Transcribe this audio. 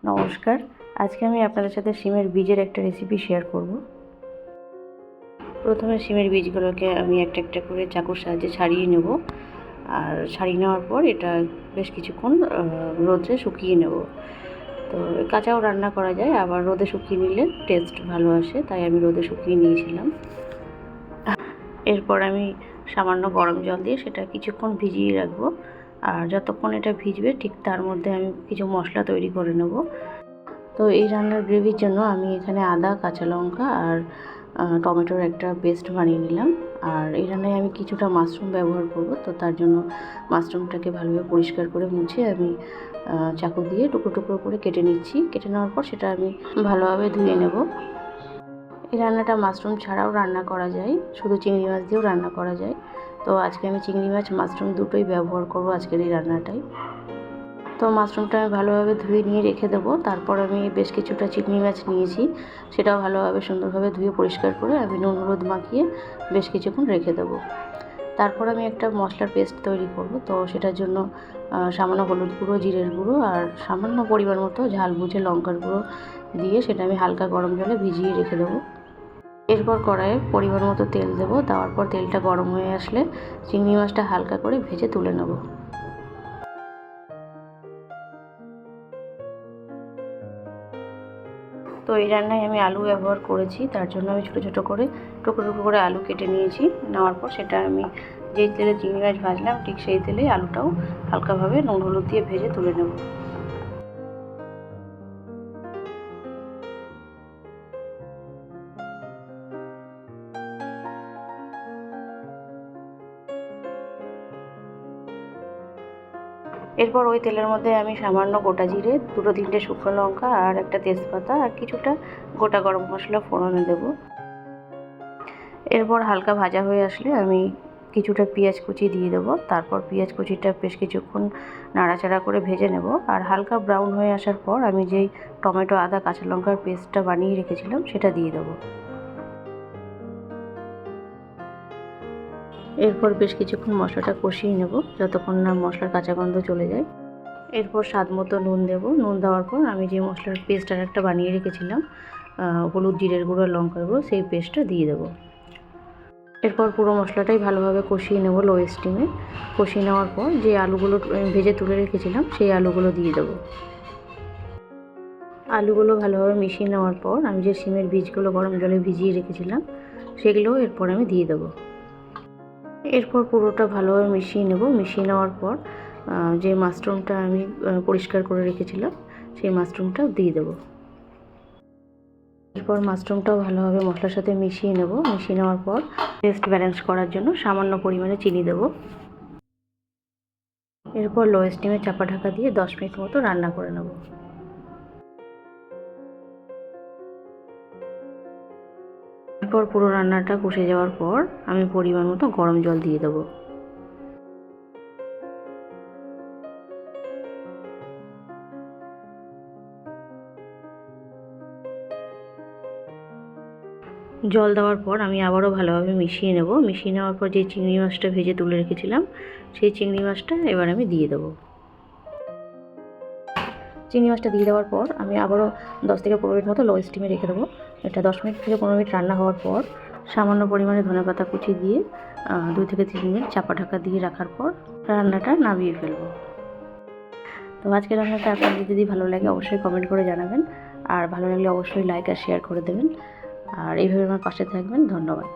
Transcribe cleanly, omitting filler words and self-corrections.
নমস্কার। আজকে আমি আপনাদের সাথে শিমের বীজের একটা রেসিপি শেয়ার করব। প্রথমে শিমের বীজগুলোকে আমি একটা একটা করে চাকুর সাহায্যে ছাড়িয়ে নেব। আর ছাড়িয়ে নেওয়ার পর এটা বেশ কিছুক্ষণ রোদে শুকিয়ে নেব। তো কাঁচাও রান্না করা যায়, আবার রোদে শুকিয়ে নিলে টেস্ট ভালো আসে, তাই আমি রোদে শুকিয়ে নিয়েছিলাম। এরপর আমি সামান্য গরম জল দিয়ে সেটা কিছুক্ষণ ভিজিয়ে রাখবো। আর যতক্ষণ এটা ভিজবে ঠিক তার মধ্যে আমি কিছু মশলা তৈরি করে নেব। তো এই রান্নার গ্রেভির জন্য আমি এখানে আদা, কাঁচা লঙ্কা আর টমেটোর একটা পেস্ট বানিয়ে নিলাম। আর এই রান্নায় আমি কিছুটা মাশরুম ব্যবহার করব। তো তার জন্য মাশরুমটাকে ভালোভাবে পরিষ্কার করে মুছে আমি চাকু দিয়ে টুকরো টুকরো করে কেটে নিচ্ছি। কেটে নেওয়ার পর সেটা আমি ভালোভাবে ধুয়ে নেব। এই রান্নাটা মাশরুম ছাড়াও রান্না করা যায়, শুধু চিংড়ি মাছ দিয়েও রান্না করা যায়। তো আজকে আমি চিংড়ি মাছ, মাশরুম দুটোই ব্যবহার করব আজকের এই রান্নাটায়। তো মাশরুমটা আমি ভালোভাবে ধুয়ে নিয়ে রেখে দেবো। তারপর আমি বেশ কিছুটা চিংড়ি মাছ নিয়েছি, সেটাও ভালোভাবে সুন্দরভাবে ধুয়ে পরিষ্কার করে আমি নুন হলুদ মাখিয়ে বেশ কিছুক্ষণ রেখে দেবো। তারপর আমি একটা মশলার পেস্ট তৈরি করব। তো সেটার জন্য সামান্য হলুদ গুঁড়ো, জিরের গুঁড়ো আর সামান্য পরিমাণ মতো ঝাল বুঝে লঙ্কার গুঁড়ো দিয়ে সেটা আমি হালকা গরম জলে ভিজিয়ে রেখে দেবো। এরপর কড়াইয়ে পরিমাণ মতো তেল দেবো। দেওয়ার পর তেলটা গরম হয়ে আসলে চিংড়ি মাছটা হালকা করে ভেজে তুলে নেব। তো এই রান্নায় আমি আলু ব্যবহার করেছি, তার জন্য আমি ছোটো ছোটো করে টুকরো টুকরো করে আলু কেটে নিয়েছি। নেওয়ার পর সেটা আমি যেই তেলে চিংড়ি মাছ ভাজলাম ঠিক সেই তেলেই আলুটাও হালকাভাবে নুন হলুদ দিয়ে ভেজে তুলে নেব। এরপর ওই তেলের মধ্যে আমি সামান্য গোটা জিরে, দুটো তিনটে শুকনো লঙ্কা আর একটা তেজপাতা আর কিছুটা গোটা গরম মশলা ফোড়নে দেব। এরপর হালকা ভাজা হয়ে আসলে আমি কিছুটা পেঁয়াজ কুচি দিয়ে দেবো। তারপর পেঁয়াজ কুচিটা বেশ কিছুক্ষণ নাড়াচাড়া করে ভেজে নেব। আর হালকা ব্রাউন হয়ে আসার পর আমি যেই টমেটো, আদা, কাঁচা লঙ্কার পেস্টটা বানিয়ে রেখেছিলাম সেটা দিয়ে দেবো। এরপর বেশ কিছুক্ষণ মশলাটা কষিয়ে নেব, যতক্ষণ না মশলার কাঁচা গন্ধ চলে যায়। এরপর স্বাদ মতো নুন দেব। নুন দেওয়ার পর আমি যে মশলার পেস্ট আর একটা বানিয়ে রেখেছিলাম, হলুদ, জিরের গুঁড়ো, লঙ্কার গুঁড়ো, সেই পেস্টটা দিয়ে দেবো। এরপর পুরো মশলাটাই ভালোভাবে কষিয়ে নেব লো স্টিমে। কষিয়ে নেওয়ার পর যে আলুগুলো ভেজে তুলে রেখেছিলাম সেই আলুগুলো দিয়ে দেবো। আলুগুলো ভালোভাবে মিশিয়ে নেওয়ার পর আমি যে শিমের বীজগুলো গরম জলে ভিজিয়ে রেখেছিলাম সেগুলো এরপর আমি দিয়ে দেবো। এরপর পুরোটা ভালোভাবে মিশিয়ে নেব। মিশিয়ে নেওয়ার পর যে মাশরুমটা আমি পরিষ্কার করে রেখেছিলাম সেই মাশরুমটাও দিয়ে দেবো। এরপর মাশরুমটাও ভালোভাবে মশলার সাথে মিশিয়ে নেব। মিশিয়ে নেওয়ার পর টেস্ট ব্যালেন্স করার জন্য সামান্য পরিমাণে চিনি দেব। এরপর লো স্টিমে চাপা ঢাকা দিয়ে 10 মিনিট মতো রান্না করে নেব। এরপর পুরো রান্নাটা কষে যাওয়ার পর আমি পরিমাণ মতো গরম জল দিয়ে দেবো। জল দেওয়ার পর আমি আবারও ভালোভাবে মিশিয়ে নেব। মিশিয়ে নেওয়ার পর যে চিংড়ি মাছটা ভেজে তুলে রেখেছিলাম সেই চিংড়ি মাছটা এবার আমি দিয়ে দেবো। চিংড়ি মাছটা দিয়ে দেওয়ার পর আমি আবারও 10 থেকে 15 মিনিট মতো লো স্টিমে রেখে দেবো। এটা 10 মিনিট থেকে 15 মিনিট রান্না হওয়ার পর সামান্য পরিমাণে ধনেপাতা কুচি দিয়ে 2 থেকে 3 মিনিট চাপা ঢাকা দিয়ে রাখার পর রান্নাটা নামিয়ে ফেলবো। তো আজকের রান্নাটা আপনাদের যদি ভালো লাগে অবশ্যই কমেন্ট করে জানাবেন। আর ভালো লাগলে অবশ্যই লাইক আর শেয়ার করে দেবেন। আর এইভাবে আমার পাশে থাকবেন। ধন্যবাদ।